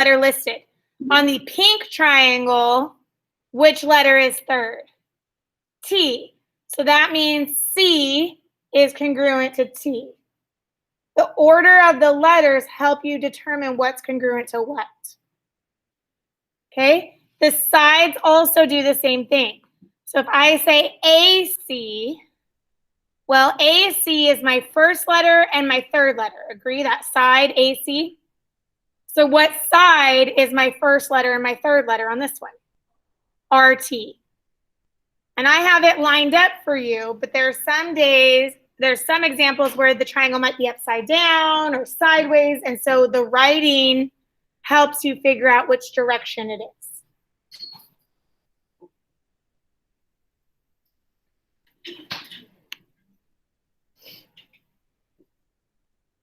letter listed. On the pink triangle, which letter is third? T. So that means C is congruent to T. The order of the letters help you determine what's congruent to what. Okay? The sides also do the same thing. So if I say AC, well, AC is my first letter and my third letter. Agree? That side, AC. So what side is my first letter and my third letter on this one? RT. And I have it lined up for you, but there's some examples where the triangle might be upside down or sideways. And so the writing helps you figure out which direction it is.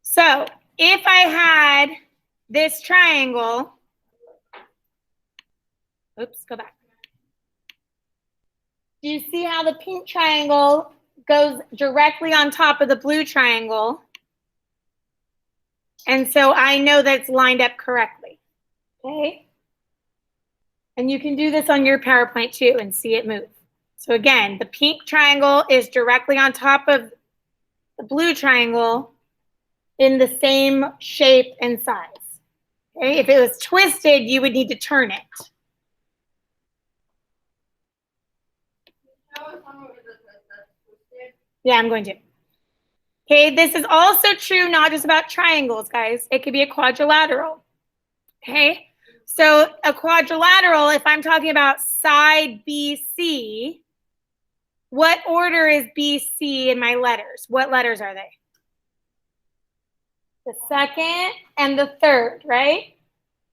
So if I had this triangle, oops, go back. Do you see how the pink triangle goes directly on top of the blue triangle? And so I know that it's lined up correctly, okay? And you can do this on your PowerPoint too and see it move. So again, the pink triangle is directly on top of the blue triangle in the same shape and size. Okay? If it was twisted, you would need to turn it. Yeah, I'm going to. Okay, this is also true not just about triangles, guys. It could be a quadrilateral. Okay, so a quadrilateral, if I'm talking about side BC, what order is BC in my letters? What letters are they? The second and the third, right?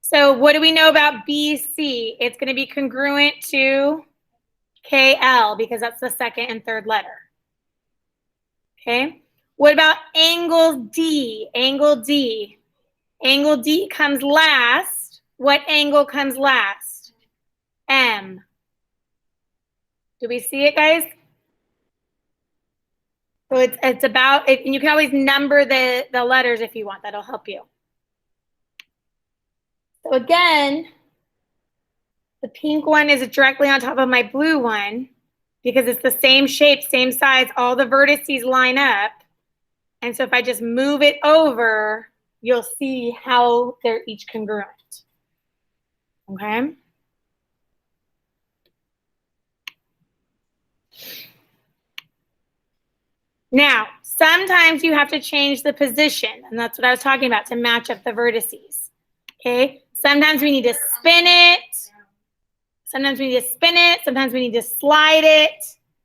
So what do we know about BC? It's going to be congruent to KL because that's the second and third letter. Okay. What about angle D? Angle D. Angle D comes last. What angle comes last? M. Do we see it, guys? So it's about, and you can always number the letters if you want. That'll help you. So again, the pink one is directly on top of my blue one because it's the same shape, same size. All the vertices line up. And so if I just move it over, you'll see how they're each congruent. Okay? Now, sometimes you have to change the position, and that's what I was talking about, to match up the vertices. Okay? Sometimes we need to spin it. Sometimes we need to spin it. Sometimes we need to slide it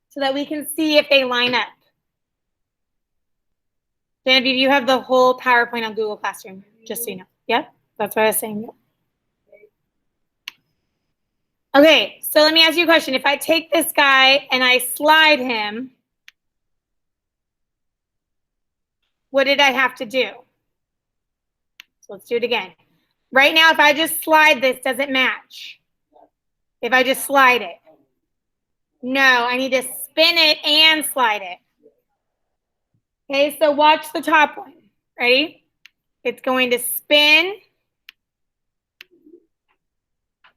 so that we can see if they line up. Genevieve, you have the whole PowerPoint on Google Classroom, just so you know. Yep, that's what I was saying. Okay, so let me ask you a question. If I take this guy and I slide him, what did I have to do? So let's do it again. Right now, if I just slide this, does it match? If I just slide it? No, I need to spin it and slide it. Okay, so watch the top one. Ready? It's going to spin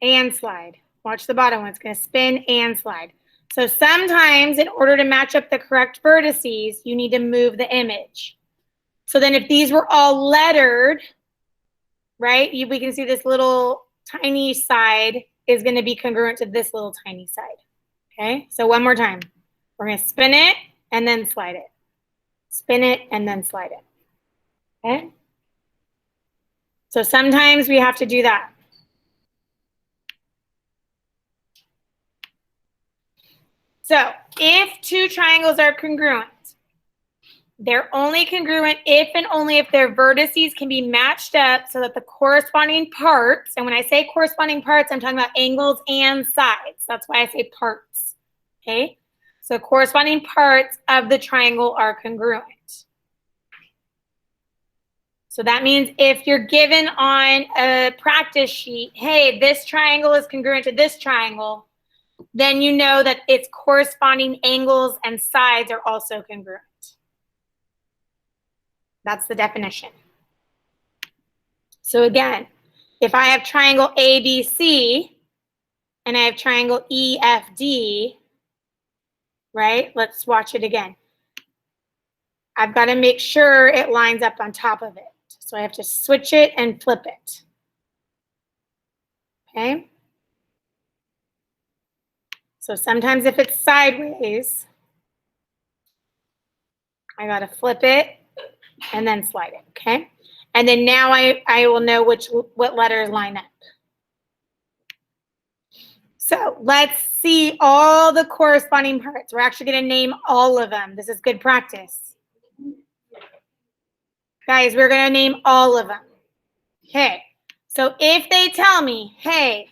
and slide. Watch the bottom one. It's going to spin and slide. So sometimes in order to match up the correct vertices, you need to move the image. So then if these were all lettered, right, we can see this little tiny side is going to be congruent to this little tiny side. Okay, so one more time. We're going to spin it and then slide it. Spin it and then slide it. Okay? So sometimes we have to do that. So if two triangles are congruent, they're only congruent if and only if their vertices can be matched up so that the corresponding parts, and when I say corresponding parts, I'm talking about angles and sides. That's why I say parts, okay? So corresponding parts of the triangle are congruent. So that means if you're given on a practice sheet, hey, this triangle is congruent to this triangle, then you know that its corresponding angles and sides are also congruent. That's the definition. So again, if I have triangle ABC and I have triangle EFD, right? Let's watch it again. I've got to make sure it lines up on top of it. So I have to switch it and flip it. Okay? So sometimes if it's sideways, I got to flip it and then slide it, okay? And then now I will know what letters line up. So let's see all the corresponding parts. We're actually going to name all of them. This is good practice. Guys, we're going to name all of them. Okay. So if they tell me, hey,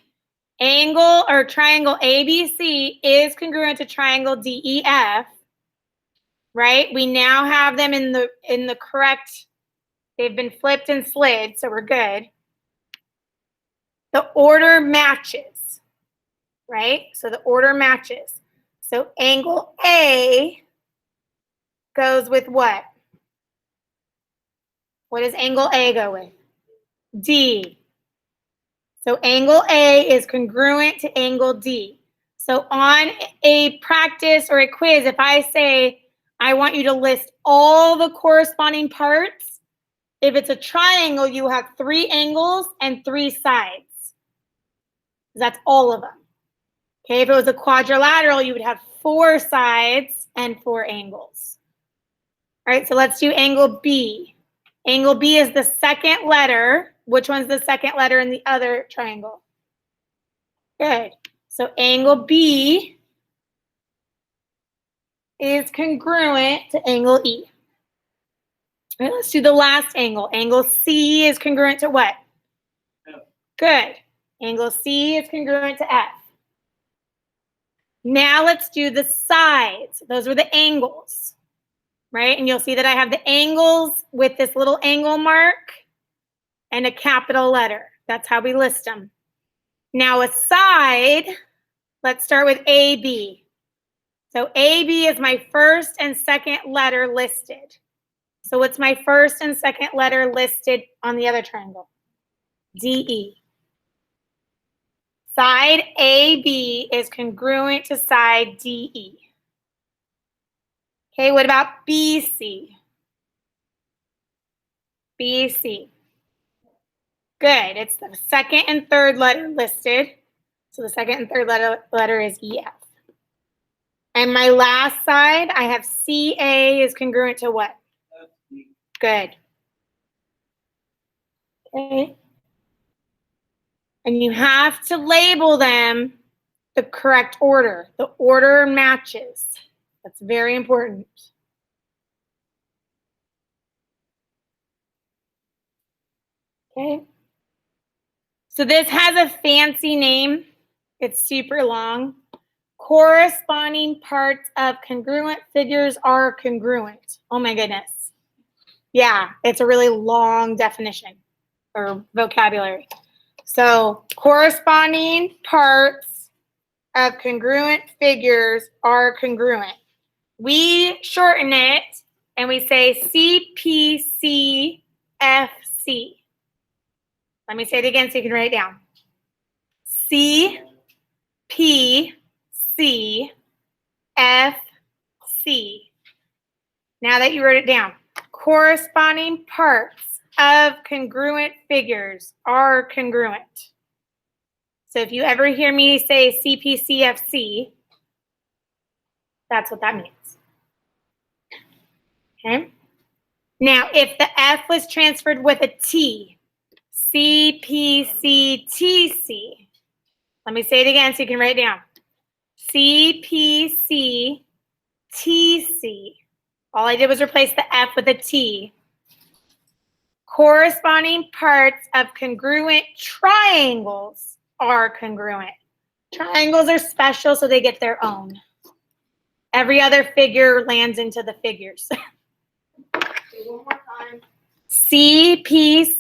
angle or triangle ABC is congruent to triangle DEF, right? We now have them in the correct, they've been flipped and slid, so we're good. The order matches, right? So the order matches. So angle A goes with what? What does angle A go with? D. So angle A is congruent to angle D. So on a practice or a quiz, if I say, I want you to list all the corresponding parts, if it's a triangle, you have 3 angles and 3 sides. That's all of them. Okay, if it was a quadrilateral, you would have 4 sides and 4 angles. All right, so let's do angle B. Angle B is the second letter. Which one's the second letter in the other triangle? Good. So angle B is congruent to angle E. All right, let's do the last angle. Angle C is congruent to what? F. Good. Angle C is congruent to F. Now let's do the sides. Those were the angles, right? And you'll see that I have the angles with this little angle mark and a capital letter. That's how we list them. Now a side, let's start with AB. So AB is my first and second letter listed. So what's my first and second letter listed on the other triangle? DE. Side AB is congruent to side DE. Okay, what about BC? BC. Good, it's the second and third letter listed. So the second and third letter is EF. And my last side, I have CA is congruent to what? Good. Okay. And you have to label them the correct order. The order matches. That's very important. Okay. So this has a fancy name. It's super long. Corresponding parts of congruent figures are congruent. Oh my goodness. Yeah, it's a really long definition or vocabulary. So corresponding parts of congruent figures are congruent. We shorten it and we say CPCFC. Let me say it again so you can write it down. CPCFC. Now that you wrote it down, corresponding parts of congruent figures are congruent. So if you ever hear me say CPCFC, that's what that means. Okay. Now, if the F was transferred with a T, CPCTC. Let me say it again so you can write it down. CPCTC. All I did was replace the F with a T. Corresponding parts of congruent triangles are congruent. Triangles are special, so they get their own. Every other figure lands into the figures. One more time. CPCTC.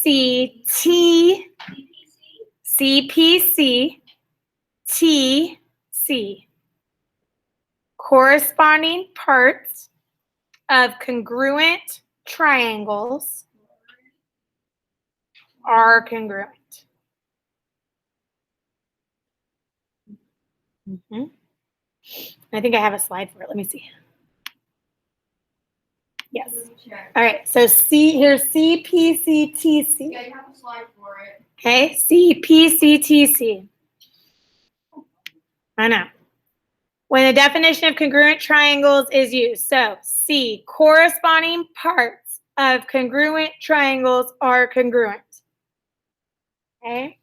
Corresponding parts of congruent triangles are congruent. I think I have a slide for it. Let me see. Yes. All right. So here's CPCTC. Yeah, you have a slide for it. Okay. CPCTC. I know. When the definition of congruent triangles is used. So C, corresponding parts of congruent triangles are congruent. Okay.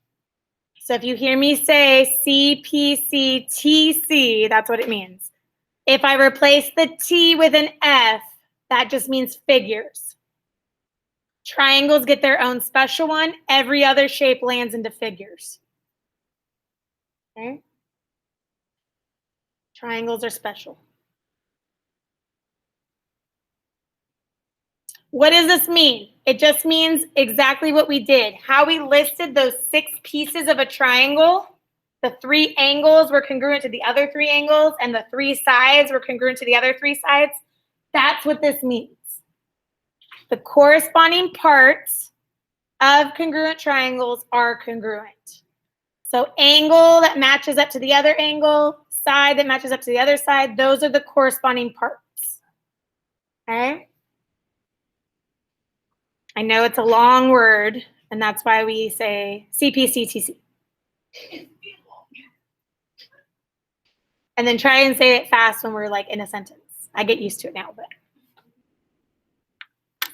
So if you hear me say CPCTC, that's what it means. If I replace the T with an F, that just means figures. Triangles get their own special one. Every other shape lands into figures. Okay? Triangles are special. What does this mean? It just means exactly what we did. How we listed those 6 pieces of a triangle. The 3 angles were congruent to the other 3 angles, and the 3 sides were congruent to the other 3 sides. That's what this means. The corresponding parts of congruent triangles are congruent. So angle that matches up to the other angle, side that matches up to the other side, those are the corresponding parts. Okay? I know it's a long word, and that's why we say CPCTC. And then try and say it fast when we're like in a sentence. I get used to it now, but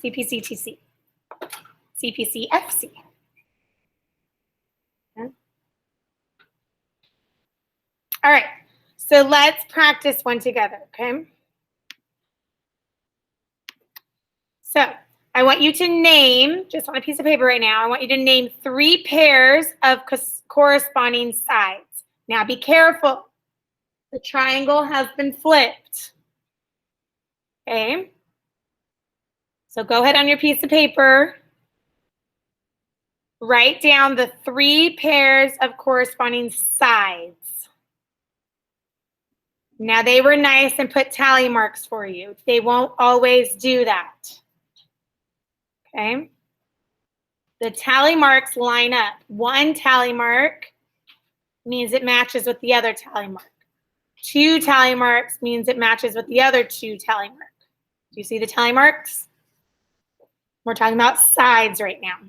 CPCTC. CPCFC. Okay. All right, so let's practice one together, okay? So I want you to name, just on a piece of paper right now, I want you to name 3 pairs of corresponding sides. Now be careful. The triangle has been flipped. Okay? So go ahead on your piece of paper. Write down the 3 pairs of corresponding sides. Now they were nice and put tally marks for you. They won't always do that. Okay? The tally marks line up. 1 tally mark means it matches with the other tally mark. 2 tally marks means it matches with the other 2 tally marks. Do you see the tally marks? We're talking about sides right now.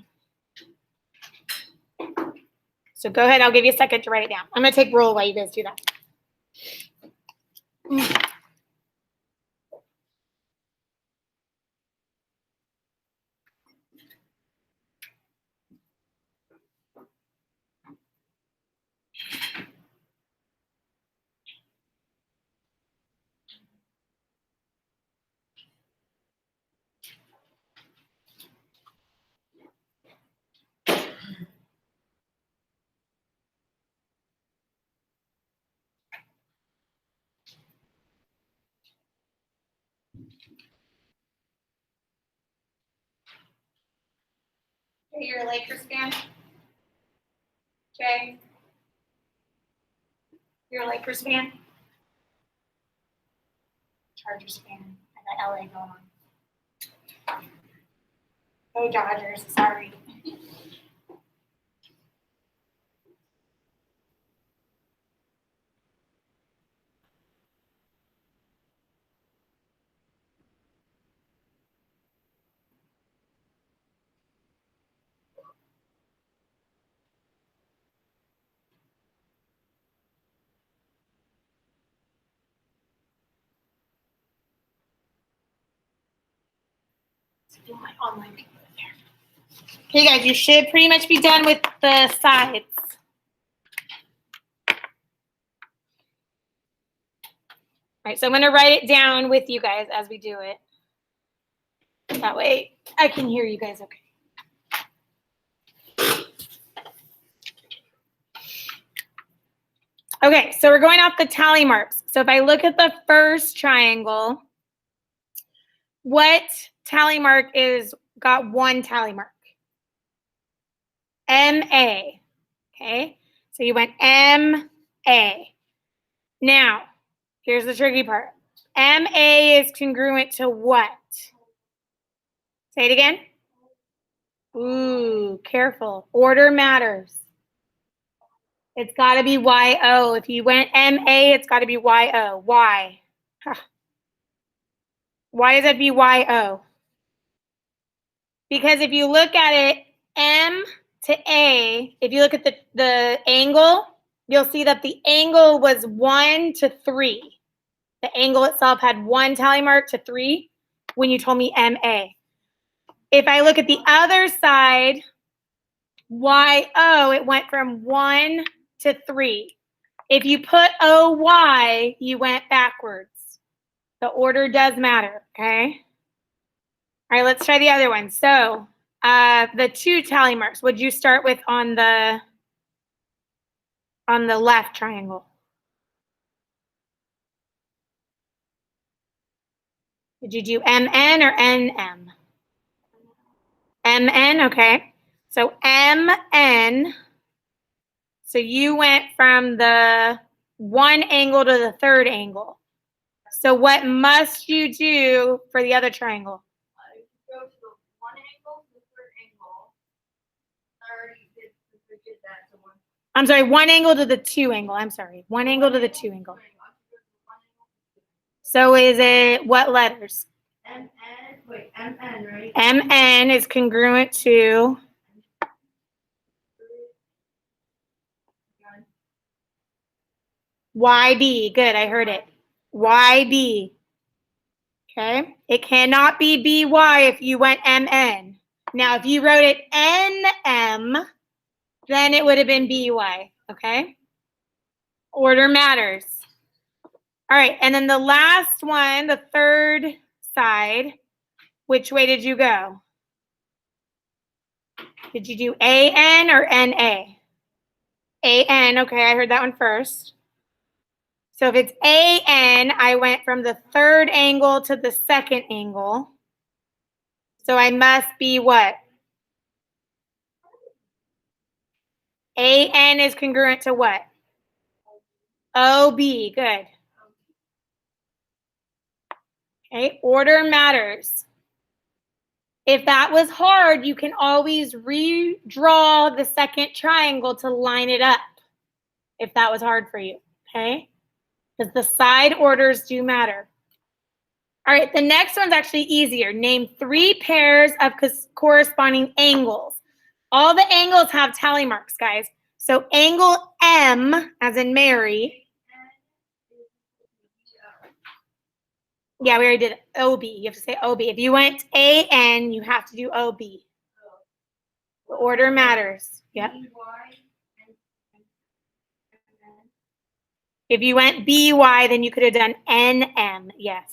So go ahead, I'll give you a second to write it down. I'm gonna take roll while you guys do that. Okay, you're a Lakers fan? Jay? You're a Lakers fan? Chargers fan. I got LA going on. Go Dodgers, sorry. My online people there. Okay, guys, you should pretty much be done with the sides. All right, so I'm going to write it down with you guys as we do it. That way I can hear you guys okay. Okay, so we're going off the tally marks. So if I look at the first triangle, what tally mark is got 1 tally mark? MA. Okay, so you went MA. Now, here's the tricky part. MA is congruent to what? Say it again. Ooh, careful. Order matters. It's got to be YO. If you went MA, it's got to be YO. Why? Huh. Why does it be YO? Because if you look at it, M to A, if you look at the angle, you'll see that the angle was 1 to 3. The angle itself had 1 tally mark to 3 when you told me MA. If I look at the other side, YO, it went from 1 to 3. If you put OY, you went backwards. The order does matter, okay? All right, let's try the other one. So the 2 tally marks, would you start with on the left triangle? Did you do MN or NM? MN, okay. So MN, so you went from the 1 angle to the 3rd angle. So what must you do for the other triangle? Go to the 1 angle, the 3rd angle. I already did that to 1. I'm sorry, 1 angle to the 2 angle. I'm sorry, 1 angle to the 2 angle. So is it what letters? MN, right? MN is congruent to YB. Good, I heard it. YB. Okay, it cannot be BY if you went MN. Now, if you wrote it NM, then it would have been BY. Okay, order matters. All right, and then the last one, the 3rd side, which way did you go? Did you do AN or NA? AN, okay, I heard that one first. So if it's AN, I went from the 3rd angle to the 2nd angle. So I must be what? AN is congruent to what? OB, good. Okay, order matters. If that was hard, you can always redraw the 2nd triangle to line it up, if that was hard for you, okay? Because the side orders do matter. All right, the next one's actually easier. Name 3 pairs of corresponding angles. All the angles have tally marks, guys. So angle M, as in Mary. Yeah, we already did OB. You have to say OB. If you went AN, you have to do OB. The order matters. Yep. If you went BY, then you could have done NM. Yes.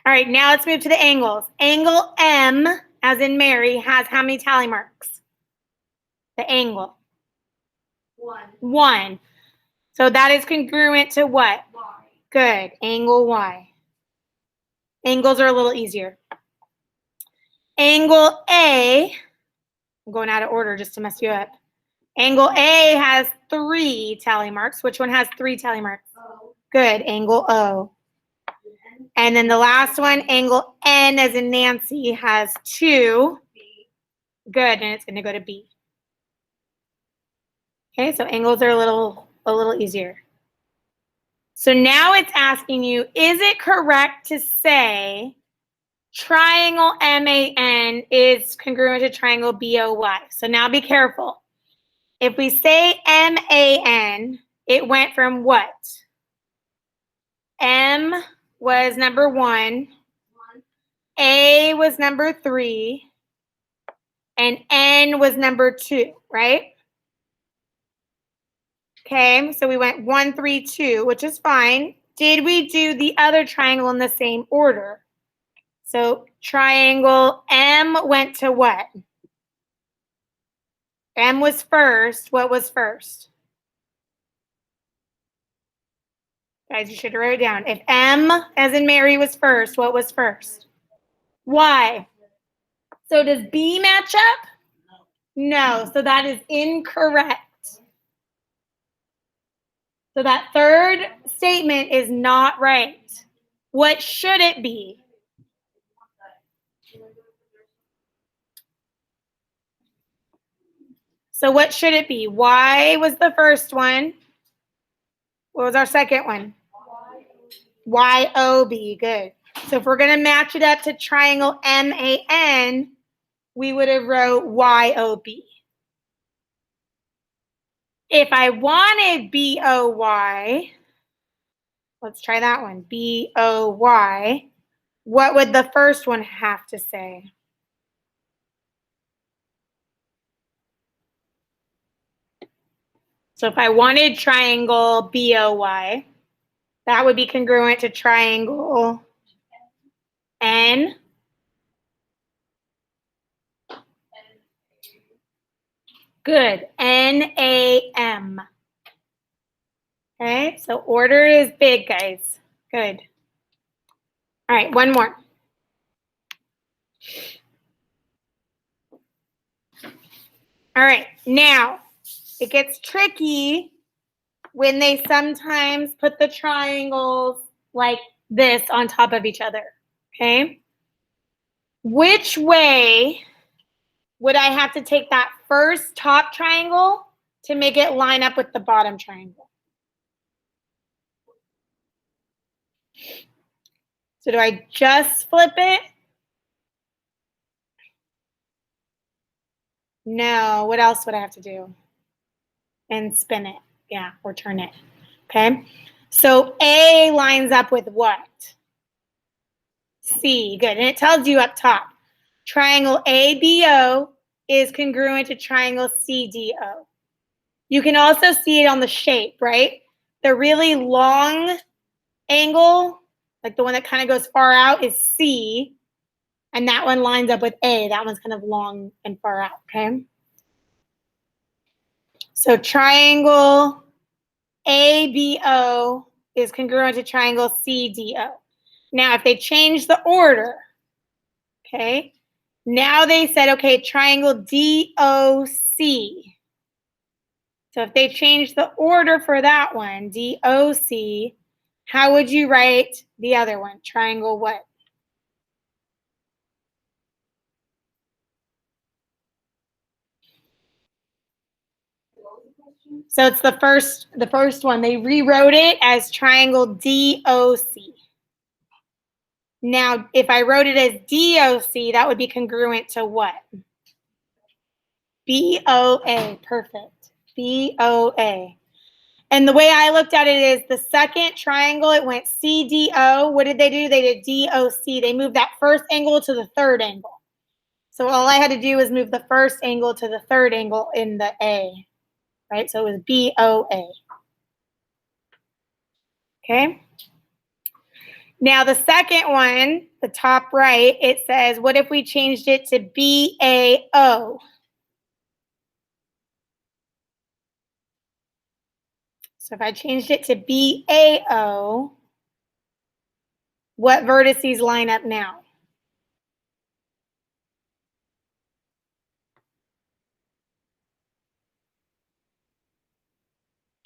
All right, now let's move to the angles. Angle M, as in Mary, has how many tally marks? The angle. 1. 1. So that is congruent to what? Y. Good. Angle Y. Angles are a little easier. Angle A, I'm going out of order just to mess you up. Angle A has 3 tally marks. Which one has 3 tally marks? O. Good. Angle O. And then the last one, angle N, as in Nancy, has 2. B. Good. And it's going to go to B. Okay, so angles are a little easier. So now it's asking you, is it correct to say triangle MAN is congruent to triangle BOY? So now be careful. If we say MAN, it went from what? M was number 1, 1. A was number 3, and N was number 2, right? Okay, so we went 1, 3, 2, which is fine. Did we do the other triangle in the same order? So triangle M went to what? M was first. What was first? Guys, you should write it down. If M, as in Mary, was first, what was first? Y. So does B match up? No, so that is incorrect. So that 3rd statement is not right. What should it be? So what should it be? Y was the first one. What was our second one? YOB, good. So if we're going to match it up to triangle MAN, we would have wrote YOB. If I wanted BOY, let's try that one, BOY, what would the first one have to say? So if I wanted triangle BOY, that would be congruent to triangle N. Good. NAM. Okay, so order is big, guys. Good. All right, one more. All right, now it gets tricky when they sometimes put the triangles like this on top of each other, okay? Which way would I have to take that first top triangle to make it line up with the bottom triangle? So do I just flip it? No, what else would I have to do? And spin it, yeah, or turn it, okay? So A lines up with what? C, good, and it tells you up top. Triangle ABO is congruent to triangle CDO. You can also see it on the shape, right? The really long angle, like the one that kind of goes far out, is C, and that one lines up with A. That one's kind of long and far out, okay? So triangle ABO is congruent to triangle CDO. Now, if they change the order, okay, now they said, okay, triangle DOC. So if they change the order for that one, DOC, how would you write the other one? Triangle what? So it's the first one. They rewrote it as triangle DOC. Now, if I wrote it as DOC, that would be congruent to what? BOA, perfect. BOA. And the way I looked at it is the second triangle, it went CDO. What did they do? They did DOC. They moved that first angle to the third angle. So all I had to do was move the first angle to the third angle in the A, right? So it was BOA. Okay. Now the second one, the top right, it says, what if we changed it to BAO? So if I changed it to BAO, what vertices line up now?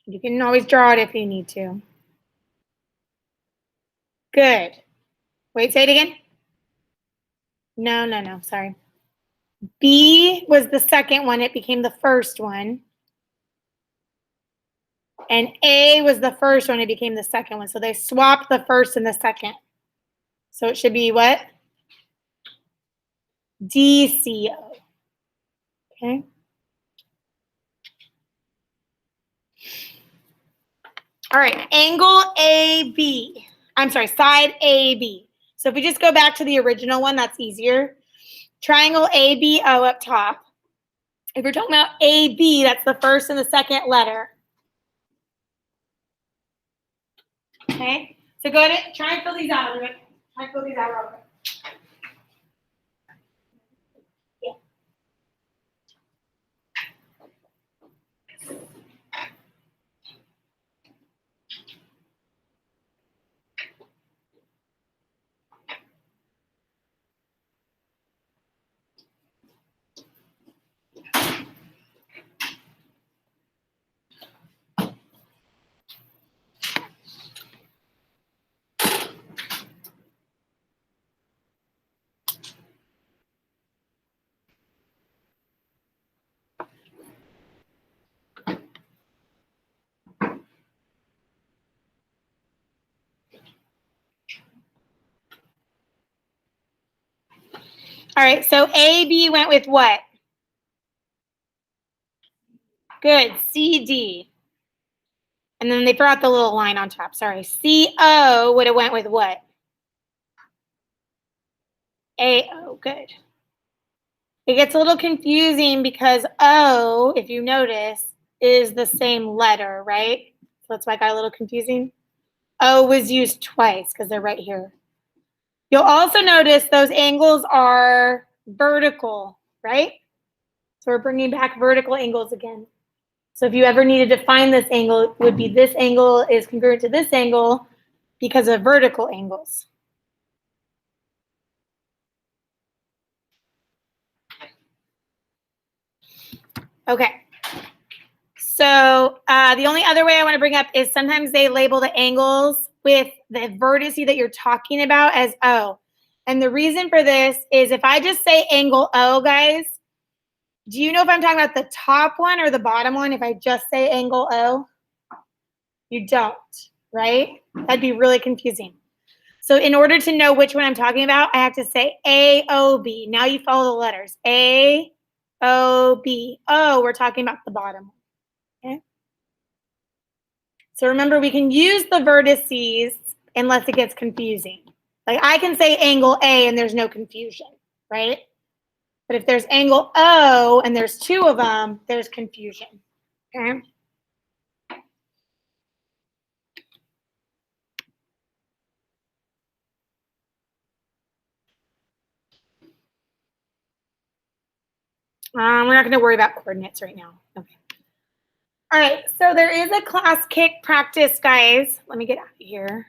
You can always draw it if you need to. Good. Wait, say it again. No, sorry. B was the second one. It became the first one. And A was the first one. It became the second one. So they swapped the first and the second. So it should be what? DCO. Okay. All right, angle AB. I'm sorry, side AB. So if we just go back to the original one, that's easier. Triangle ABO up top. If you're talking about AB, that's the first and the second letter. Okay, so go ahead, try and fill these out a little bit. Try and fill these out real quick. Yeah. All right, so AB went with what? Good, CD. And then they forgot the little line on top, sorry. CO would have went with what? AO, good. It gets a little confusing because O, if you notice, is the same letter, right? So that's why it got a little confusing. O was used twice because they're right here. You'll also notice those angles are vertical, right? So we're bringing back vertical angles again. So if you ever needed to find this angle, it would be this angle is congruent to this angle because of vertical angles. Okay. So the only other way I want to bring up is sometimes they label the angles with the vertice that you're talking about as O. And the reason for this is if I just say angle O, guys, do you know if I'm talking about the top one or the bottom one if I just say angle O? You don't, right? That'd be really confusing. So in order to know which one I'm talking about, I have to say AOB. Now you follow the letters. AOB. Oh, we're talking about the bottom one. Okay. So remember, we can use the vertices unless it gets confusing. Like I can say angle A and there's no confusion, right? But if there's angle O and there's two of them, there's confusion, okay? We're not going to worry about coordinates right now. Okay. All right, so there is a class kick practice, guys. Let me get out of here.